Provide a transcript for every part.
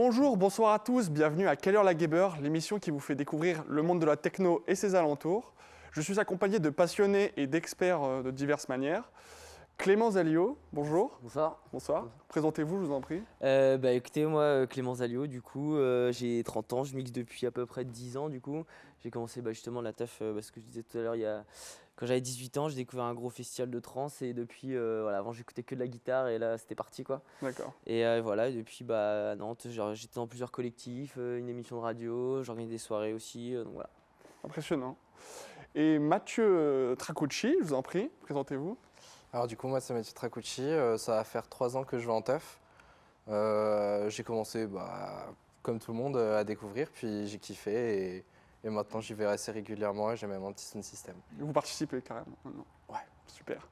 Bonjour, bonsoir à tous, bienvenue à Quelle heure la Gaber, l'émission qui vous fait découvrir le monde de la techno et ses alentours. Je suis accompagné de passionnés et d'experts de diverses manières. Clément Zalio, bonjour. Bonsoir. Bonsoir. Présentez-vous, je vous en prie. Écoutez, moi, Clément Zalio, du coup, j'ai 30 ans, je mixe depuis à peu près 10 ans, du coup. J'ai commencé justement la teuf, parce que je disais tout à l'heure, quand j'avais 18 ans, j'ai découvert un gros festival de trance et depuis, avant j'écoutais que de la guitare et là c'était parti quoi. D'accord. Et voilà, et depuis à Nantes, j'étais dans plusieurs collectifs, une émission de radio, j'organise des soirées aussi, donc voilà. Impressionnant. Et Mathieu Tracucci, je vous en prie, présentez-vous. Alors du coup moi c'est Mathieu Tracucci, ça va faire 3 ans que je vais en teuf. J'ai commencé comme tout le monde à découvrir, puis j'ai kiffé et maintenant j'y vais assez régulièrement et j'ai même un petit sound system. Vous participez carrément maintenant. Ouais. Super.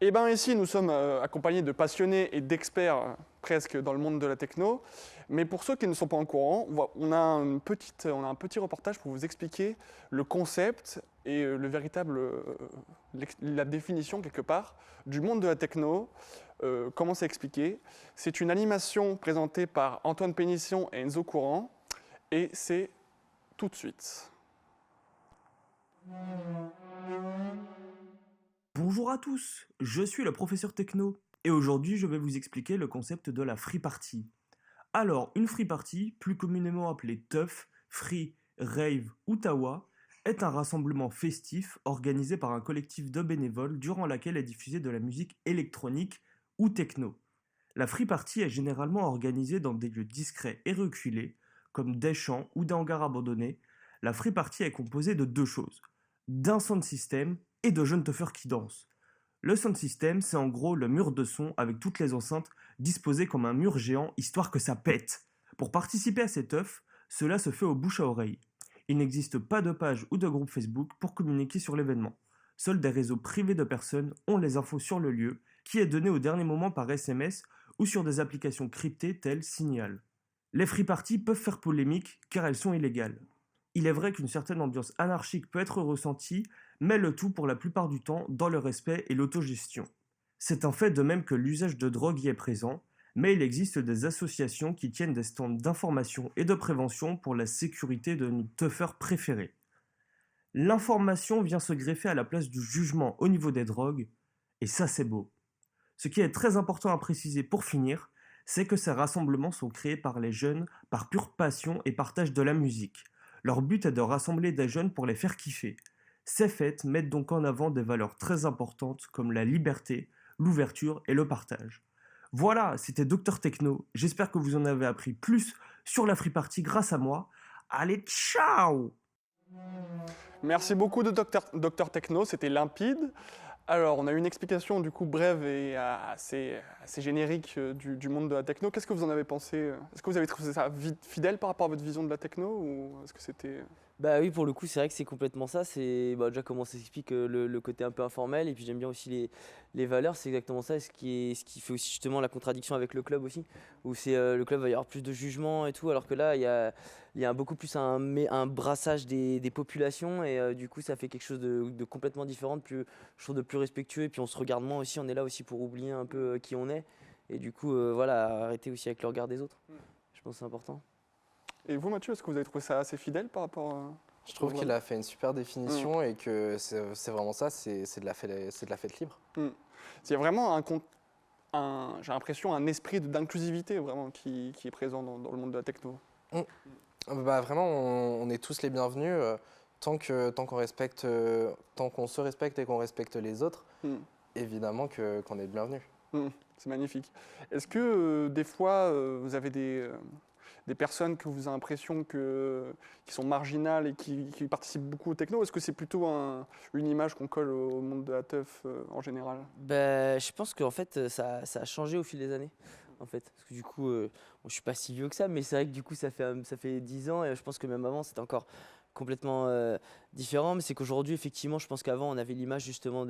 Et bien ici nous sommes accompagnés de passionnés et d'experts presque dans le monde de la techno. Mais pour ceux qui ne sont pas au courant, on a un petit reportage pour vous expliquer le concept et la définition quelque part du monde de la techno. Comment c'est expliqué? C'est une animation présentée par Antoine Pénisson et Enzo Courant et c'est tout de suite. Bonjour à tous, je suis le professeur Techno et aujourd'hui je vais vous expliquer le concept de la free party. Alors, une free party, plus communément appelée teuf, free, rave ou tawa, est un rassemblement festif organisé par un collectif de bénévoles durant laquelle est diffusée de la musique électronique ou techno. La free party est généralement organisée dans des lieux discrets et reculés, comme des champs ou des hangars abandonnés. La free party est composée de deux choses, d'un sound system et de jeunes teufeurs qui dansent. Le sound system, c'est en gros le mur de son avec toutes les enceintes disposées comme un mur géant histoire que ça pète. Pour participer à ces teufs, cela se fait au bouche à oreille. Il n'existe pas de page ou de groupe Facebook pour communiquer sur l'événement. Seuls des réseaux privés de personnes ont les infos sur le lieu, qui est donné au dernier moment par SMS ou sur des applications cryptées telles Signal. Les free parties peuvent faire polémique car elles sont illégales. Il est vrai qu'une certaine ambiance anarchique peut être ressentie, mais le tout pour la plupart du temps dans le respect et l'autogestion. C'est un fait de même que l'usage de drogue y est présent, mais il existe des associations qui tiennent des stands d'information et de prévention pour la sécurité de nos teufeurs préférés. L'information vient se greffer à la place du jugement au niveau des drogues, et ça c'est beau. Ce qui est très important à préciser pour finir, c'est que ces rassemblements sont créés par les jeunes par pure passion et partage de la musique. Leur but est de rassembler des jeunes pour les faire kiffer. Ces fêtes mettent donc en avant des valeurs très importantes comme la liberté, l'ouverture et le partage. Voilà, c'était Dr Techno. J'espère que vous en avez appris plus sur la free party grâce à moi. Allez, ciao! Merci beaucoup de Dr Techno, c'était limpide. Alors, on a eu une explication du coup brève et assez générique du monde de la techno. Qu'est-ce que vous en avez pensé? Est-ce que vous avez trouvé ça fidèle par rapport à votre vision de la techno ou est-ce que c'était... Bah oui, pour le coup, c'est vrai que c'est complètement ça. C'est déjà comment ça s'explique le côté un peu informel. Et puis j'aime bien aussi les valeurs. C'est exactement ça. Ce qui fait aussi justement la contradiction avec le club aussi. Où c'est le club va y avoir plus de jugement et tout. Alors que là, il y a beaucoup plus un brassage des populations. Et du coup, ça fait quelque chose de complètement différent, je trouve de plus respectueux. Et puis on se regarde moins aussi. On est là aussi pour oublier un peu qui on est. Et du coup, voilà, arrêter aussi avec le regard des autres. Je pense que c'est important. Et vous, Mathieu, est-ce que vous avez trouvé ça assez fidèle par rapport à... Je trouve qu'il a fait une super définition et que c'est vraiment ça, c'est de la fête libre. Il y a vraiment j'ai l'impression, un esprit d'inclusivité vraiment qui est présent dans le monde de la techno. Vraiment, on est tous les bienvenus tant qu'on respecte, tant qu'on se respecte et qu'on respecte les autres. Évidemment qu'on est bienvenus. C'est magnifique. Est-ce que des fois, vous avez des personnes que vous avez l'impression qui sont marginales et qui participent beaucoup au techno? Est-ce que c'est plutôt une image qu'on colle au monde de la teuf en général? Je pense qu'en fait, ça a changé au fil des années. En fait. Parce que du coup, je suis pas si vieux que ça, mais c'est vrai que du coup, ça fait 10 ans et je pense que même avant, c'était encore complètement différent. Mais c'est qu'aujourd'hui, effectivement, je pense qu'avant, on avait l'image justement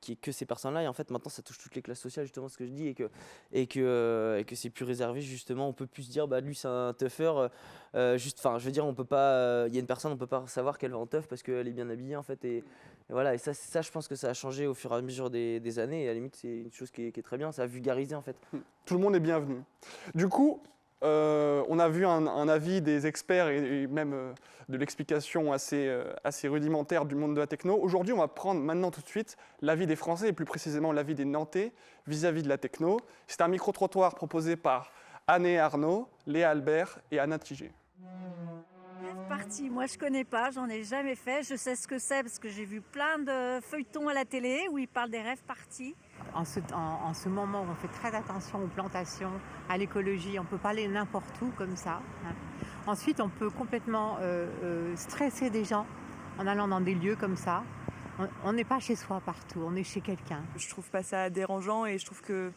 qui est que ces personnes-là et en fait maintenant ça touche toutes les classes sociales justement ce que je dis et que c'est plus réservé justement. On peut plus se dire lui c'est un teufeur je veux dire on peut pas il y a une personne on peut pas savoir qu'elle va en teuf parce qu'elle est bien habillée en fait et voilà et ça je pense que ça a changé au fur et à mesure des années et à la limite c'est une chose qui est très bien, ça a vulgarisé en fait. Tout le monde est bienvenu. Du coup, On a vu un avis des experts et même de l'explication assez rudimentaire du monde de la techno. Aujourd'hui, on va prendre maintenant tout de suite l'avis des Français et plus précisément l'avis des Nantais vis-à-vis de la techno. C'est un micro-trottoir proposé par Anne et Arnaud, Léa Albert et Anna Tiget. Rêve party, moi je connais pas, j'en ai jamais fait. Je sais ce que c'est parce que j'ai vu plein de feuilletons à la télé où ils parlent des rêves parties. En ce moment où on fait très attention aux plantations, à l'écologie, on peut pas aller n'importe où comme ça. Hein. Ensuite, on peut complètement stresser des gens en allant dans des lieux comme ça. On n'est pas chez soi partout, on est chez quelqu'un. Je trouve pas ça dérangeant et je trouve que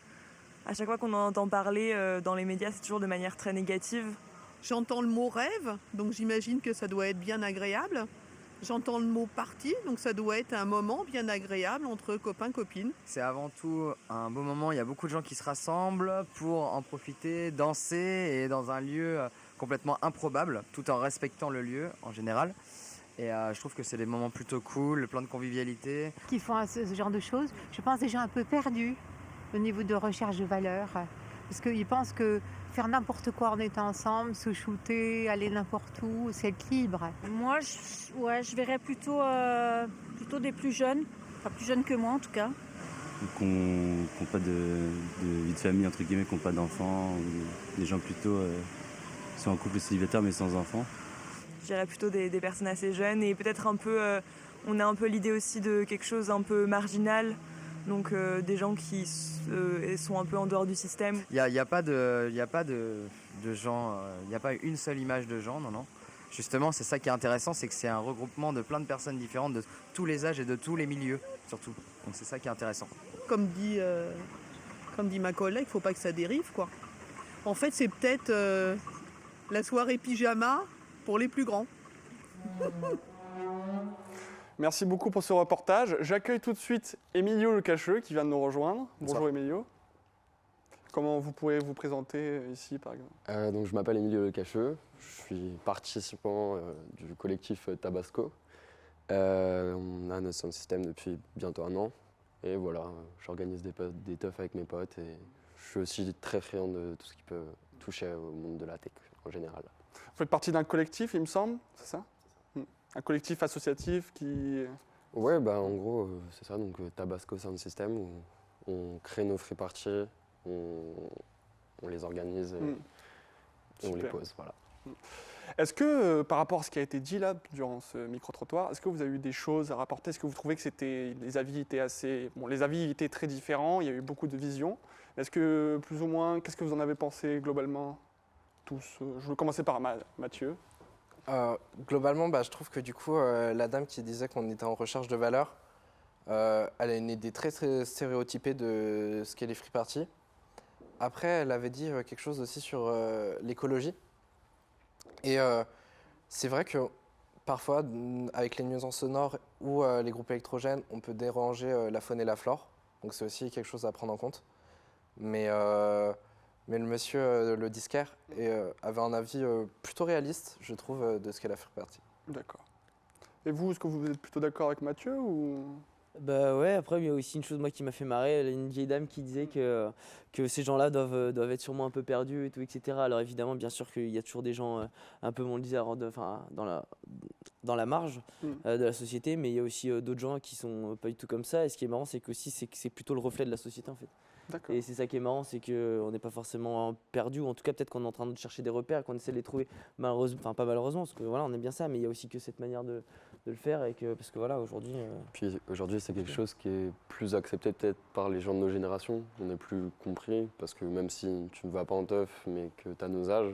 à chaque fois qu'on en entend parler dans les médias, c'est toujours de manière très négative. J'entends le mot rêve, donc j'imagine que ça doit être bien agréable. J'entends le mot party, donc ça doit être un moment bien agréable entre copains, copines. C'est avant tout un beau moment, il y a beaucoup de gens qui se rassemblent pour en profiter, danser et dans un lieu complètement improbable, tout en respectant le lieu en général. Et je trouve que c'est des moments plutôt cool, plein de convivialité. Qui font ce genre de choses, je pense des gens un peu perdus au niveau de recherche de valeurs. Parce qu'ils pensent que faire n'importe quoi en étant ensemble, se shooter, aller n'importe où, c'est être libre. Moi, je verrais plutôt des plus jeunes, enfin plus jeunes que moi en tout cas. Qui n'ont pas de vie de famille, entre guillemets, qui n'ont pas d'enfants, ou des gens plutôt qui sont en couple célibataire mais sans enfants. Je dirais plutôt des personnes assez jeunes et peut-être un peu, on a un peu l'idée aussi de quelque chose un peu marginal. Donc des gens qui sont un peu en dehors du système. Il n'y a pas de gens, il n'y a pas une seule image de gens, non. Justement, c'est ça qui est intéressant, c'est que c'est un regroupement de plein de personnes différentes, de tous les âges et de tous les milieux, surtout. Donc c'est ça qui est intéressant. Comme dit ma collègue, il ne faut pas que ça dérive, quoi. En fait, c'est peut-être la soirée pyjama pour les plus grands. Merci beaucoup pour ce reportage. J'accueille tout de suite Emilio Le Cacheux qui vient de nous rejoindre. Bonjour Emilio. Comment vous pouvez vous présenter ici par exemple? Donc, je m'appelle Emilio Le Cacheux, je suis participant du collectif Tabasco. On a notre sound system depuis bientôt 1 an. Et voilà, j'organise des teufs avec mes potes et je suis aussi très friand de tout ce qui peut toucher au monde de la tech en général. Vous faites partie d'un collectif, il me semble, c'est ça? Un collectif associatif qui... Ouais, bah en gros, c'est ça, donc Tabasco Sound System, où on crée nos free parties, on les organise et on les pose, voilà. Est-ce que, par rapport à ce qui a été dit là, durant ce micro-trottoir, est-ce que vous avez eu des choses à rapporter? Est-ce que vous trouvez que les avis étaient assez... Bon, les avis étaient très différents, il y a eu beaucoup de visions. Est-ce que, plus ou moins, qu'est-ce que vous en avez pensé globalement, tous? Je vais commencer par Mathieu. Globalement, je trouve que du coup, la dame qui disait qu'on était en recherche de valeur, elle a une idée très, très stéréotypée de ce qu'est les free parties. Après, elle avait dit quelque chose aussi sur l'écologie. Et c'est vrai que parfois, avec les nuisances sonores ou les groupes électrogènes, on peut déranger la faune et la flore. Donc c'est aussi quelque chose à prendre en compte. Mais le monsieur, le disquaire, avait un avis plutôt réaliste, je trouve, de ce qu'est la free party. D'accord. Et vous, est-ce que vous êtes plutôt d'accord avec Mathieu ou... Bah ouais, après il y a aussi une chose moi qui m'a fait marrer, une vieille dame qui disait que ces gens-là doivent être sûrement un peu perdus et tout, etc. Alors évidemment, bien sûr qu'il y a toujours des gens un peu, on le disait, dans la marge de la société, mais il y a aussi d'autres gens qui sont pas du tout comme ça. Et ce qui est marrant, c'est que c'est plutôt le reflet de la société en fait. Et c'est ça qui est marrant, c'est qu'on n'est pas forcément perdu, ou en tout cas peut-être qu'on est en train de chercher des repères, qu'on essaie de les trouver, malheureusement, enfin pas malheureusement, parce que voilà, on aime bien ça, mais il y a aussi que cette manière de le faire, parce que voilà, aujourd'hui... Puis aujourd'hui, c'est quelque chose qui est plus accepté peut-être par les gens de nos générations, on est plus compris, parce que même si tu ne vas pas en teuf, mais que tu as nos âges,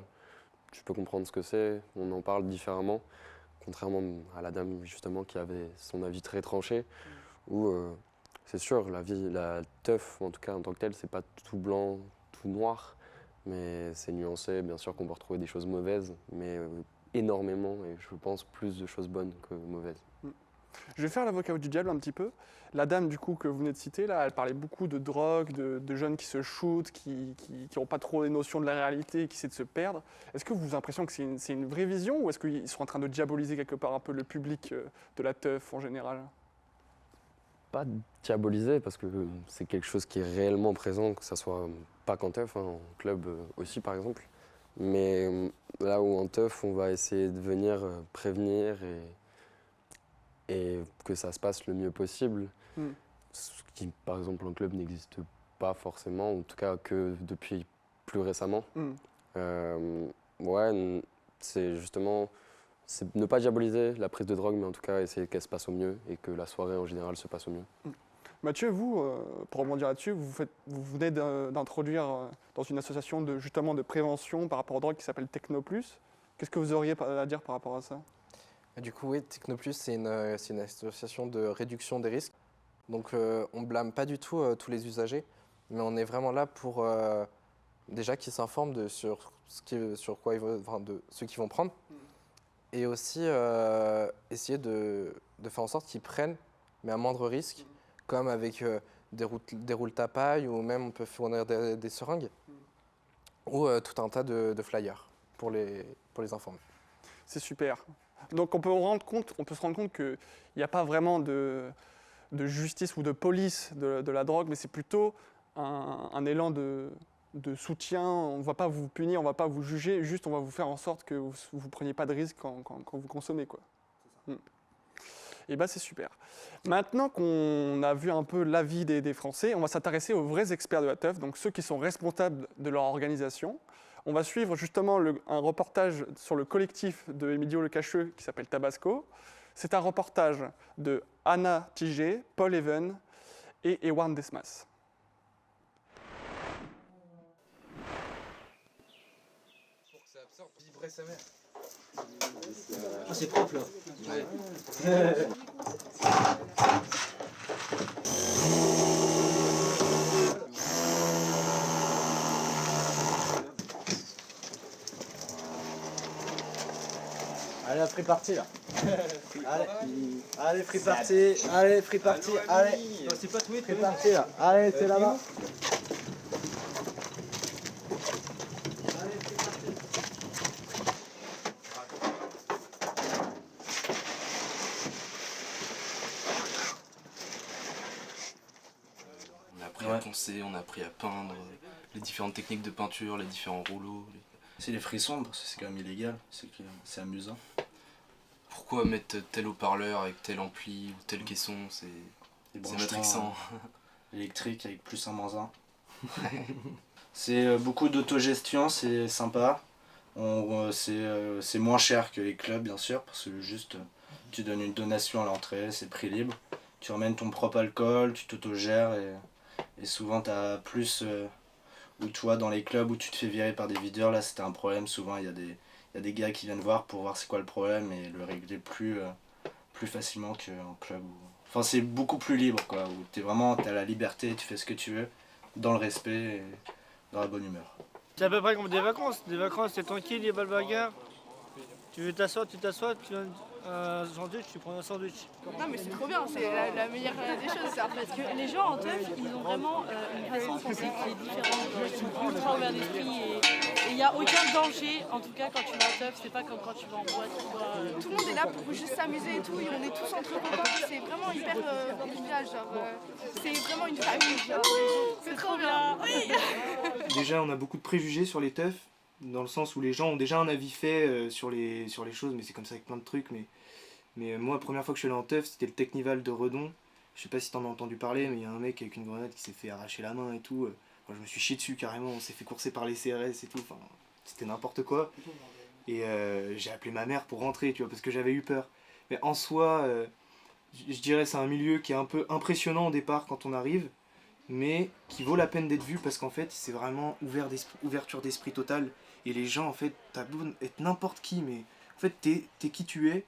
tu peux comprendre ce que c'est, on en parle différemment, contrairement à la dame justement qui avait son avis très tranché, où... c'est sûr, la teuf, en tout cas en tant que telle, c'est pas tout blanc, tout noir, mais c'est nuancé. Bien sûr qu'on peut retrouver des choses mauvaises, mais énormément, et je pense plus de choses bonnes que mauvaises. Je vais faire l'avocat du diable un petit peu. La dame du coup que vous venez de citer, là, elle parlait beaucoup de drogue, de jeunes qui se shootent, qui n'ont pas trop les notions de la réalité et qui essaient de se perdre. Est-ce que vous avez l'impression que c'est une vraie vision, ou est-ce qu'ils sont en train de diaboliser quelque part un peu le public de la teuf en général? Pas diaboliser, parce que c'est quelque chose qui est réellement présent, que ce soit pas qu'en teuf, en club aussi par exemple. Mais là où en teuf, on va essayer de venir prévenir et que ça se passe le mieux possible. Ce qui, par exemple, en club n'existe pas forcément, en tout cas que depuis plus récemment. Ouais, c'est justement ne pas diaboliser la prise de drogue, mais en tout cas essayer qu'elle se passe au mieux et que la soirée en général se passe au mieux. Mathieu, vous, pour rebondir là-dessus, vous venez d'introduire dans une association justement de prévention par rapport aux drogues qui s'appelle Technoplus. Qu'est-ce que vous auriez à dire par rapport à ça? Du coup, oui, Technoplus, c'est une association de réduction des risques. Donc, on blâme pas du tout tous les usagers, mais on est vraiment là pour déjà qu'ils s'informent sur quoi de ce qu'ils vont prendre, et aussi essayer de faire en sorte qu'ils prennent, mais à moindre risque, comme avec des roules tapailles, ou même on peut fournir des seringues, ou tout un tas de flyers pour les informer. C'est super. Donc on peut se rendre compte qu'il n'y a pas vraiment de justice ou de police de la drogue, mais c'est plutôt un élan de soutien. On ne va pas vous punir, on ne va pas vous juger, juste on va vous faire en sorte que vous ne preniez pas de risques quand vous consommez, quoi. Et bien c'est super. Maintenant qu'on a vu un peu l'avis des Français, on va s'intéresser aux vrais experts de la teuf, donc ceux qui sont responsables de leur organisation. On va suivre justement un reportage sur le collectif de Emilio Le Cacheux qui s'appelle Tabasco. C'est un reportage de Anna Tigé, Paul Even et Ewan Desmas. Pour que ça absorbe, vivrait sa mère. Ah, c'est propre là. Ouais. Allez, free party là. Allez, free party. Allez, free party. Allez. C'est pas tout, free party là. Allez, c'est là-bas. On a appris à poncer, on a appris à peindre, les différentes techniques de peinture, les différents rouleaux. C'est les frissons parce que c'est quand même illégal, c'est amusant. Pourquoi mettre tel haut-parleur avec tel ampli ou tel caisson, c'est matrixant. Électrique avec plus un moins un. C'est beaucoup d'autogestion, c'est sympa. C'est moins cher que les clubs bien sûr, parce que juste tu donnes une donation à l'entrée, c'est prix libre. Tu ramènes ton propre alcool, tu t'autogères et souvent tu as plus... Ou toi dans les clubs où tu te fais virer par des videurs, là c'était un problème, souvent il y a des gars qui viennent voir pour voir c'est quoi le problème et le régler plus facilement qu'en club. Enfin c'est beaucoup plus libre quoi, où t'as la liberté, tu fais ce que tu veux, dans le respect et dans la bonne humeur. C'est à peu près comme des vacances, c'est tranquille, il n'y a pas de bagarre. Tu veux t'asseoir, tu t'assois, tu veux un sandwich, tu prends un sandwich. Non mais c'est trop bien, c'est la meilleure des choses, ça. Parce que les gens en teuf, ils ont vraiment une façon de penser qui est différente. Ils sont ultra ouverts d'esprit et il n'y a aucun danger, en tout cas quand tu vas en teuf, c'est pas comme quand tu vas en boîte. Tout le monde est là pour juste s'amuser et tout, et on est tous entre copains, c'est vraiment hyper convivial, c'est vraiment une famille. C'est trop bien. Oui. Déjà on a beaucoup de préjugés sur les teufs, dans le sens où les gens ont déjà un avis fait sur les choses, mais c'est comme ça avec plein de trucs. Mais moi, la première fois que je suis allé en teuf, c'était le Technival de Redon. Je sais pas si t'en as entendu parler, mais il y a un mec avec une grenade qui s'est fait arracher la main et tout. Moi, je me suis chié dessus carrément, on s'est fait courser par les CRS et tout. Enfin, c'était n'importe quoi. Et j'ai appelé ma mère pour rentrer, tu vois, parce que j'avais eu peur. Mais en soi, je dirais c'est un milieu qui est un peu impressionnant au départ quand on arrive, mais qui vaut la peine d'être vu parce qu'en fait, c'est vraiment ouverture d'esprit totale. Et les gens, en fait, t'as beau être n'importe qui, mais en fait, t'es qui tu es,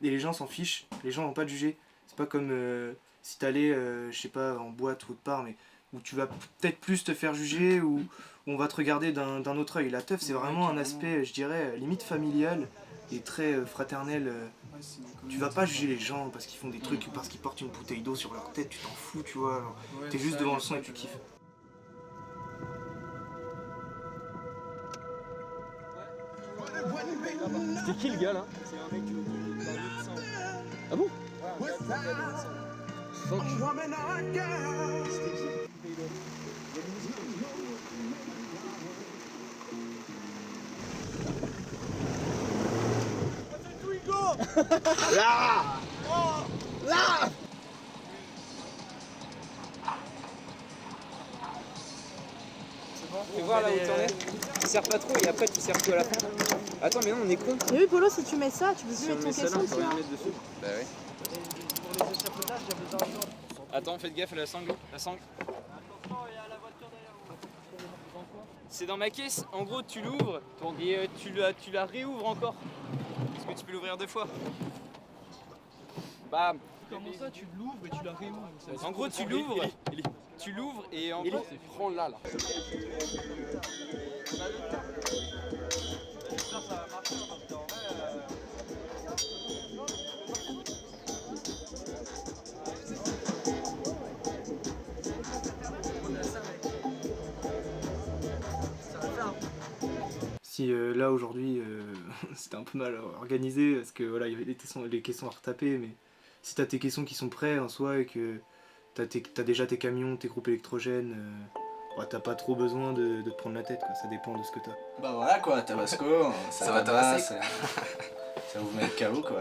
et les gens s'en fichent, les gens vont pas te juger. C'est pas comme si t'allais, je sais pas, en boîte ou autre part, mais où tu vas peut-être plus te faire juger, ou on va te regarder d'un autre œil. La teuf, c'est vraiment un aspect, je dirais, limite familial, et très fraternel. Tu vas pas juger les gens parce qu'ils font des trucs, ou parce qu'ils portent une bouteille d'eau sur leur tête, tu t'en fous, tu vois. T'es juste devant le son et tu kiffes. C'était qui le gars là? C'est un mec qui Ah bon? Fuck. C'était qui? Là. Là. Tu vois là où t'en es. Tu serres pas trop et après tu serres tout à la fin. Attends, mais non, on est con. Mais oui, Polo, si tu mets ça, tu peux plus Si on mettre ton met ça là, caisson on peut rien dessus. mettre dessus. Bah oui. Attends, faites gaffe à la sangle. La sangle. C'est dans ma caisse. En gros, tu l'ouvres et tu la réouvres encore. Parce que tu peux l'ouvrir 2 fois. Bam. Comment ça, tu l'ouvres et tu la réouvres? En gros, tu l'ouvres. Tu l'ouvres et en gros, prends-la là. Si là aujourd'hui c'était un peu mal organisé parce que voilà il y avait les caissons à retaper, mais si t'as tes caissons qui sont prêts en soi et que t'as déjà tes camions, tes groupes électrogènes, t'as pas trop besoin de te prendre la tête quoi, ça dépend de ce que t'as. Bah voilà quoi, Tabasco, Ça va tabasser. Ça vous met le KO quoi.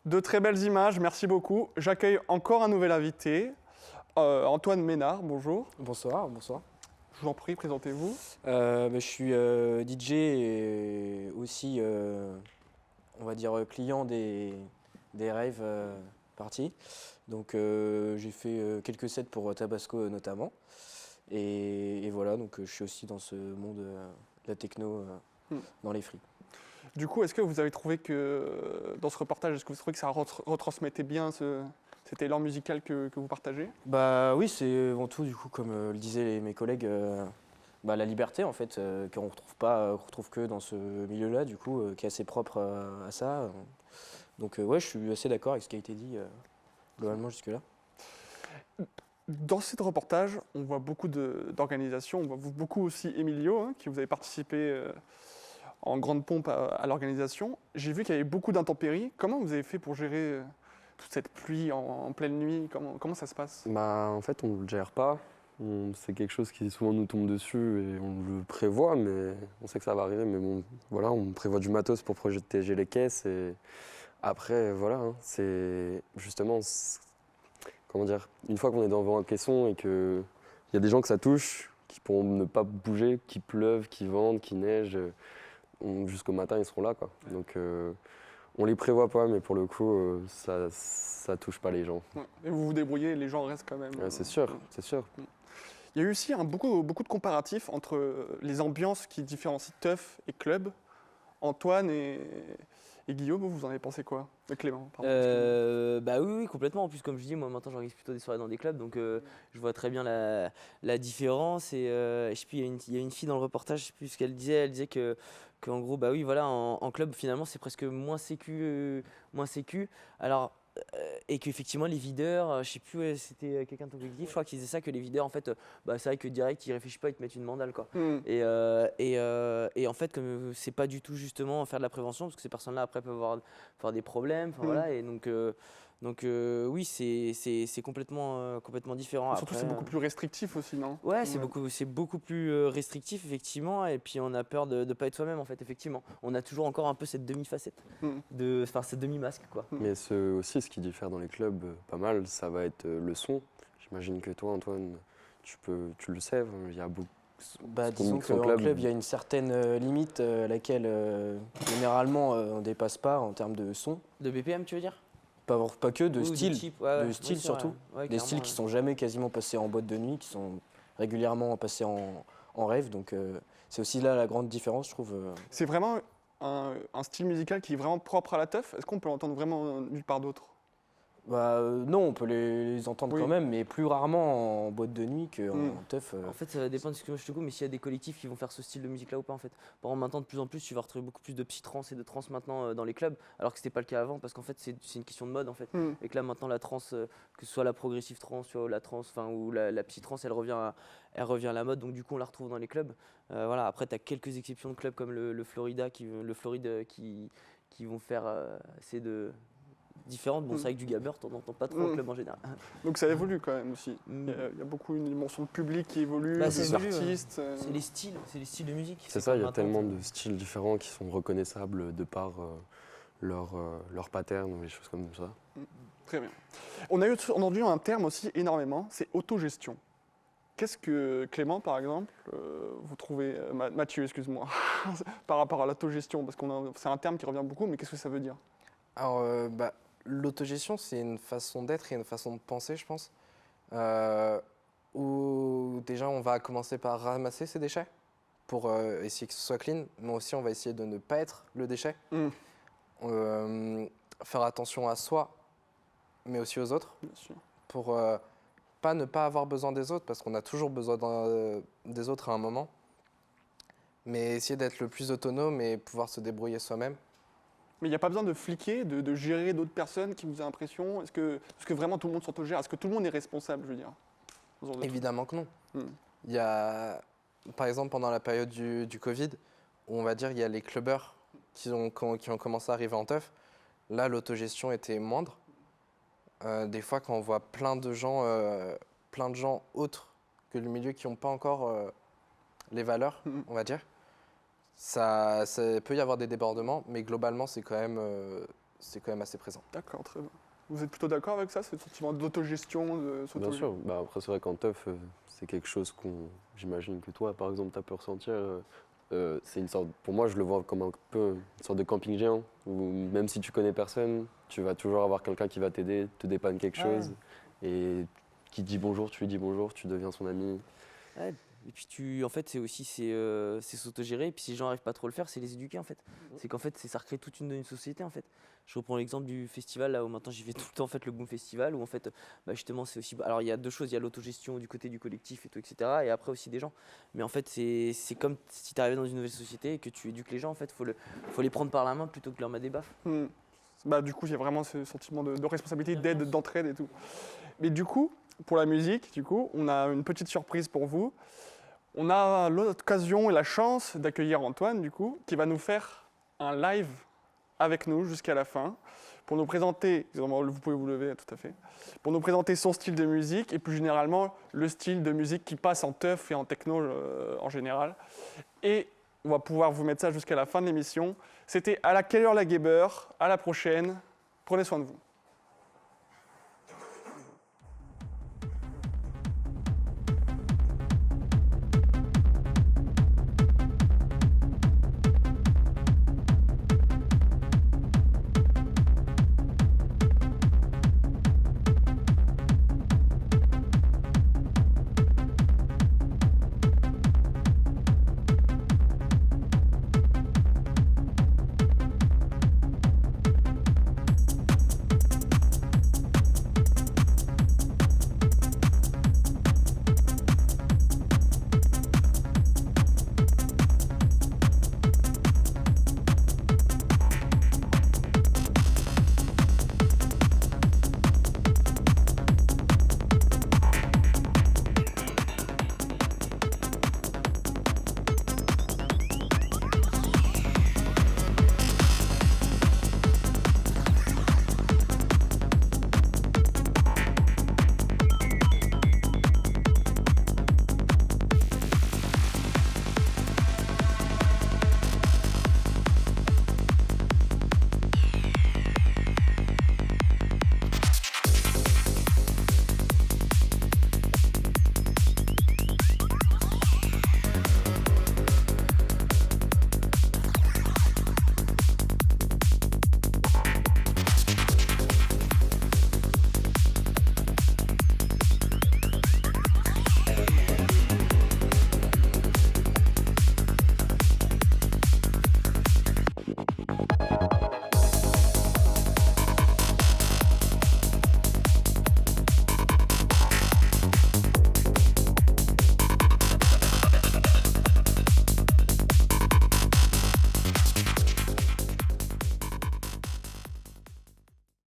De très belles images, merci beaucoup. J'accueille encore un nouvel invité, Antoine Ménard, bonjour. Bonsoir, bonsoir. Je vous en prie, présentez-vous. Je suis DJ et aussi, on va dire, client des rave parties. Donc j'ai fait quelques sets pour Tabasco notamment. Et voilà, donc je suis aussi dans ce monde de la techno dans les free. Du coup, est-ce que vous avez trouvé que, dans ce reportage, est-ce que vous trouvez que ça retransmettait bien cet élan musical que vous partagez? Bah oui, c'est avant tout, du coup, comme le disaient mes collègues, la liberté, en fait, qu'on retrouve que dans ce milieu-là, du coup, qui est assez propre à ça. Donc ouais, je suis assez d'accord avec ce qui a été dit, globalement, jusque-là. Dans ce reportage, on voit beaucoup d'organisations, on voit beaucoup aussi Emilio, hein, qui vous avez participé en grande pompe à l'organisation. J'ai vu qu'il y avait beaucoup d'intempéries. Comment vous avez fait pour gérer toute cette pluie en pleine nuit? Comment ça se passe? En fait, on ne le gère pas. C'est quelque chose qui souvent nous tombe dessus et on le prévoit, mais on sait que ça va arriver. Mais bon, voilà, on prévoit du matos pour protéger les caisses. Et après, voilà, hein, c'est justement, comment dire, une fois qu'on est devant un caisson et qu'il y a des gens que ça touche, qui pourront ne pas bouger, qu'il pleuve, qu'il vente, qu'il neige, jusqu'au matin, ils seront là, quoi. Donc, on les prévoit pas, mais pour le coup, ça touche pas les gens. Ouais. Et vous vous débrouillez, les gens restent quand même. Ouais, c'est sûr, c'est sûr. Il y a eu aussi beaucoup de comparatifs entre les ambiances qui différencient teuf et club. Antoine et Guillaume, vous en avez pensé quoi? Clément, pardon. Oui, complètement. En plus, comme je dis, moi maintenant j'organise plutôt des soirées dans des clubs, donc je vois très bien la différence. Et je sais plus, il y a une fille dans le reportage, je sais plus ce qu'elle disait. Elle disait qu'en gros, bah oui, voilà, en club finalement c'est presque moins sécu. Alors et qu'effectivement les videurs, je sais plus, c'était quelqu'un de ton collectif, je crois, qui disait ça, que les videurs en fait, c'est vrai que direct ils réfléchissent pas, ils te mettent une mandale quoi. Et en fait, comme c'est pas du tout justement faire de la prévention, parce que ces personnes-là après peuvent avoir des problèmes, voilà, et donc oui, c'est complètement différent. Surtout Après, c'est beaucoup plus restrictif aussi, non? Ouais, c'est beaucoup plus restrictif effectivement, et puis on a peur de pas être soi-même en fait, effectivement. On a toujours encore un peu cette demi-facette, cette demi-masque quoi. Mais aussi, ce qui diffère dans les clubs pas mal, ça va être le son. J'imagine que toi, Antoine, tu le sais, il y a Disons qu'en club, il y a une certaine limite à laquelle généralement on ne dépasse pas en termes de son. De BPM, tu veux dire? Pas que, de Ou style. type, ouais, De style c'est surtout. vrai. Ouais, des styles qui sont jamais quasiment passés en boîte de nuit, qui sont régulièrement passés en rêve. Donc c'est aussi là la grande différence, je trouve. C'est vraiment un style musical qui est vraiment propre à la teuf. Est-ce qu'on peut l'entendre vraiment nulle part d'autre? Non, on peut les entendre quand même, mais plus rarement en boîte de nuit qu'en teuf. En fait, ça va dépendre, excuse-moi, je te coupe, mais s'il y a des collectifs qui vont faire ce style de musique-là ou pas, en fait. Par exemple, maintenant, de plus en plus, tu vas retrouver beaucoup plus de psy-trance et de trance maintenant dans les clubs, alors que c'était pas le cas avant, parce qu'en fait, c'est une question de mode, en fait. Et que là, maintenant, la trance, que ce soit la progressive trance, soit la trance, ou la psy-trance, elle revient à la mode, donc du coup, on la retrouve dans les clubs. Voilà. Après, tu as quelques exceptions de clubs comme le Floride qui vont faire assez de différentes. Bon, c'est avec du gabber, t'en entends pas trop en club en général. Donc ça évolue quand même aussi. Il y a beaucoup une dimension de public qui évolue, des artistes. C'est les styles de musique. C'est ça, il y a tellement de styles différents qui sont reconnaissables de par leur pattern ou les choses comme ça. Très bien. On a entendu un terme aussi énormément, c'est autogestion. Qu'est-ce que Clément, par exemple, vous trouvez, Mathieu, excuse-moi, par rapport à l'autogestion, parce que c'est un terme qui revient beaucoup, mais qu'est-ce que ça veut dire? Alors, l'autogestion, c'est une façon d'être et une façon de penser, je pense. Où déjà, on va commencer par ramasser ses déchets pour essayer que ce soit clean, mais aussi on va essayer de ne pas être le déchet. Faire attention à soi, mais aussi aux autres. Bien sûr. Pour ne pas avoir besoin des autres, parce qu'on a toujours besoin des autres à un moment. Mais essayer d'être le plus autonome et pouvoir se débrouiller soi-même. Mais il n'y a pas besoin de fliquer, de gérer d'autres personnes qui vous ont l'impression. Est-ce que vraiment tout le monde s'autogère? Est-ce que tout le monde est responsable, je veux dire? Évidemment que non. Il y a, par exemple, pendant la période du Covid, où on va dire il y a les clubbers qui ont commencé à arriver en teuf. Là, l'autogestion était moindre. Des fois, quand on voit plein de gens autres que le milieu qui n'ont pas encore les valeurs, on va dire, ça peut y avoir des débordements, mais globalement, c'est quand même assez présent. D'accord, très bien. Vous êtes plutôt d'accord avec ça, ce sentiment d'autogestion Bien sûr. Après, c'est vrai qu'en teuf, c'est quelque chose j'imagine que toi, par exemple, tu as pu ressentir. C'est une sorte, pour moi, je le vois comme un peu une sorte de camping géant, où même si tu connais personne, tu vas toujours avoir quelqu'un qui va t'aider, te dépanne quelque chose, et qui te dit bonjour, tu lui dis bonjour, tu deviens son ami. Ouais. Et puis en fait, c'est s'autogérer. Et puis si les gens n'arrivent pas trop à le faire, c'est les éduquer en fait. C'est qu'en fait, ça recrée toute une société en fait. Je reprends l'exemple du festival là où maintenant j'y vais tout le temps en fait, le Boom Festival, où en fait, justement c'est aussi. Alors il y a deux choses, il y a l'autogestion du côté du collectif et tout, etc. Et après aussi des gens. Mais en fait, c'est comme si tu arrivais dans une nouvelle société et que tu éduques les gens en fait. Faut les prendre par la main plutôt que de leur mettre des baffes. Du coup, il y a vraiment ce sentiment de responsabilité, d'aide, d'entraide et tout. Mais du coup, pour la musique, on a une petite surprise pour vous. On a l'occasion et la chance d'accueillir Antoine, du coup, qui va nous faire un live avec nous jusqu'à la fin, pour nous présenter, vous pouvez vous lever tout à fait, pour nous présenter son style de musique et plus généralement le style de musique qui passe en teuf et en techno en général. Et on va pouvoir vous mettre ça jusqu'à la fin de l'émission. C'était À la quelle heure la Gabber, à la prochaine, prenez soin de vous.